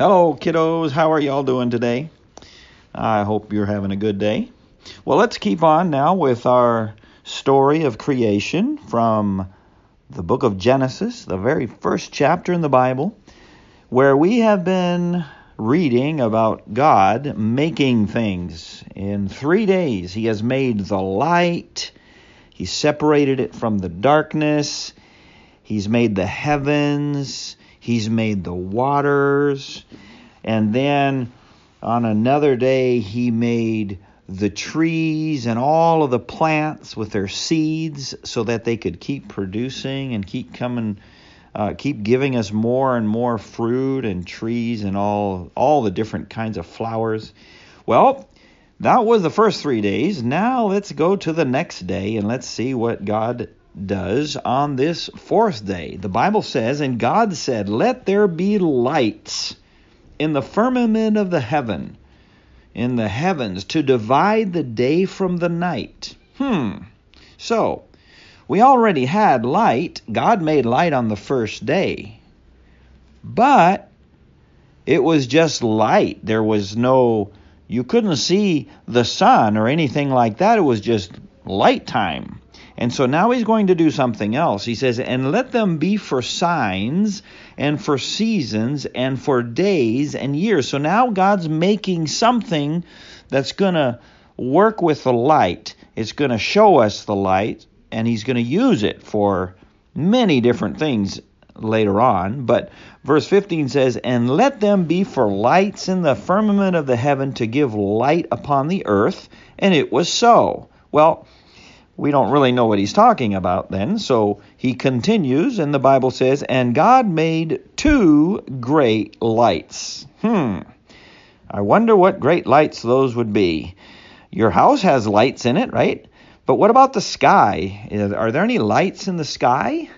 Hello, kiddos. How are y'all doing today? I hope you're having a good day. Well, let's keep on now with our story of creation from the book of Genesis, the very first chapter in the Bible, where we have been reading about God making things. In 3 days, He has made the light. He separated it from the darkness. He's made the heavens. He's made the waters. And then on another day, He made the trees and all of the plants with their seeds so that they could keep producing and keep giving us more and more fruit and trees and all the different kinds of flowers. Well, that was the first 3 days. Now let's go to the next day and let's see what God does on this fourth day. The Bible says, "And God said, let there be lights in the firmament of the heavens, to divide the day from the night." So, we already had light. God made light on the first day. But it was just light. There was you couldn't see the sun or anything like that. It was just light time. And so now He's going to do something else. He says, "And let them be for signs and for seasons and for days and years." So now God's making something that's going to work with the light. It's going to show us the light, and He's going to use it for many different things later on. But verse 15 says, "And let them be for lights in the firmament of the heaven to give light upon the earth." And it was so. Well, we don't really know what He's talking about then. So He continues, and the Bible says, "And God made 2 great lights." I wonder what great lights those would be. Your house has lights in it, right? But what about the sky? Are there any lights in the sky?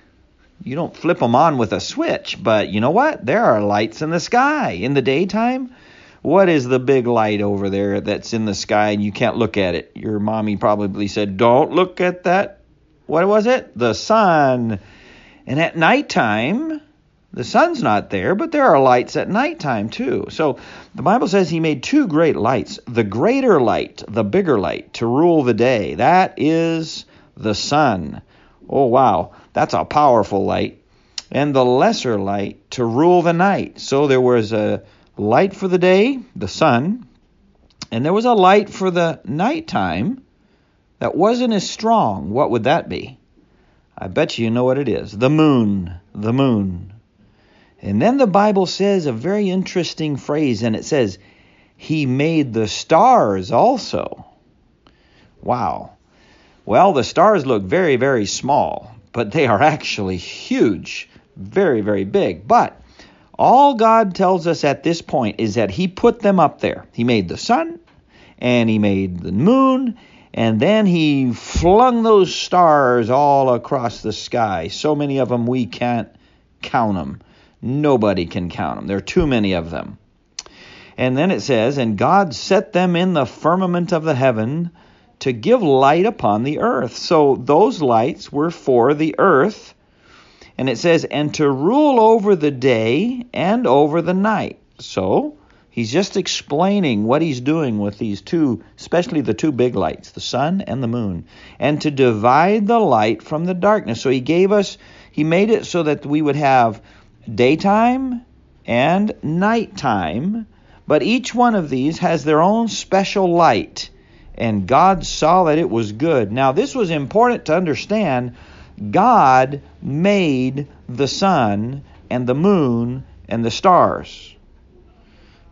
You don't flip them on with a switch, but you know what? There are lights in the sky in the daytime. What is the big light over there that's in the sky and you can't look at it? Your mommy probably said, "Don't look at that." What was it? The sun. And at nighttime, the sun's not there, but there are lights at nighttime too. So the Bible says He made 2 great lights. The greater light, the bigger light, to rule the day. That is the sun. Oh, wow. That's a powerful light. And the lesser light to rule the night. So there was a light for the day, the sun, and there was a light for the nighttime that wasn't as strong. What would that be? I bet you know what it is. The moon. The moon. And then the Bible says a very interesting phrase, and it says, He made the stars also. Wow. Well, the stars look very, very small, but they are actually huge. Very, very big. But all God tells us at this point is that He put them up there. He made the sun, and He made the moon, and then He flung those stars all across the sky. So many of them we can't count them. Nobody can count them. There are too many of them. And then it says, "And God set them in the firmament of the heaven to give light upon the earth." So those lights were for the earth. And it says, "And to rule over the day and over the night." So He's just explaining what He's doing with these 2, especially the 2 big lights, the sun and the moon. "And to divide the light from the darkness." So He made it so that we would have daytime and nighttime. But each one of these has their own special light. And God saw that it was good. Now this was important to understand. God made the sun and the moon and the stars.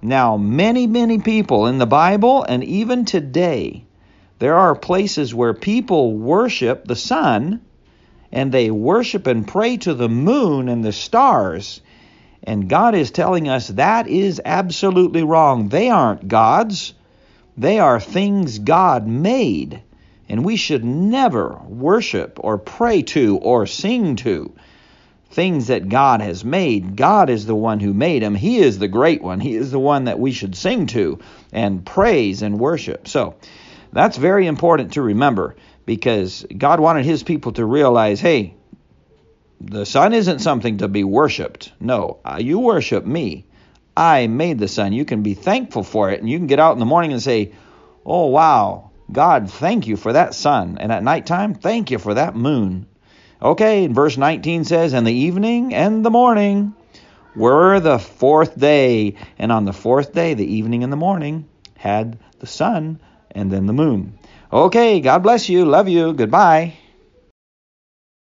Now, many, many people in the Bible and even today, there are places where people worship the sun and they worship and pray to the moon and the stars. And God is telling us that is absolutely wrong. They aren't gods. They are things God made. And we should never worship or pray to or sing to things that God has made. God is the one who made them. He is the great one. He is the one that we should sing to and praise and worship. So that's very important to remember, because God wanted His people to realize, hey, the sun isn't something to be worshipped. No, you worship me. I made the sun. You can be thankful for it, and you can get out in the morning and say, oh, wow, God, thank you for that sun. And at nighttime, thank you for that moon. Okay, and verse 19 says, and the evening and the morning were the fourth day. And on the fourth day, the evening and the morning had the sun and then the moon. Okay, God bless you. Love you. Goodbye.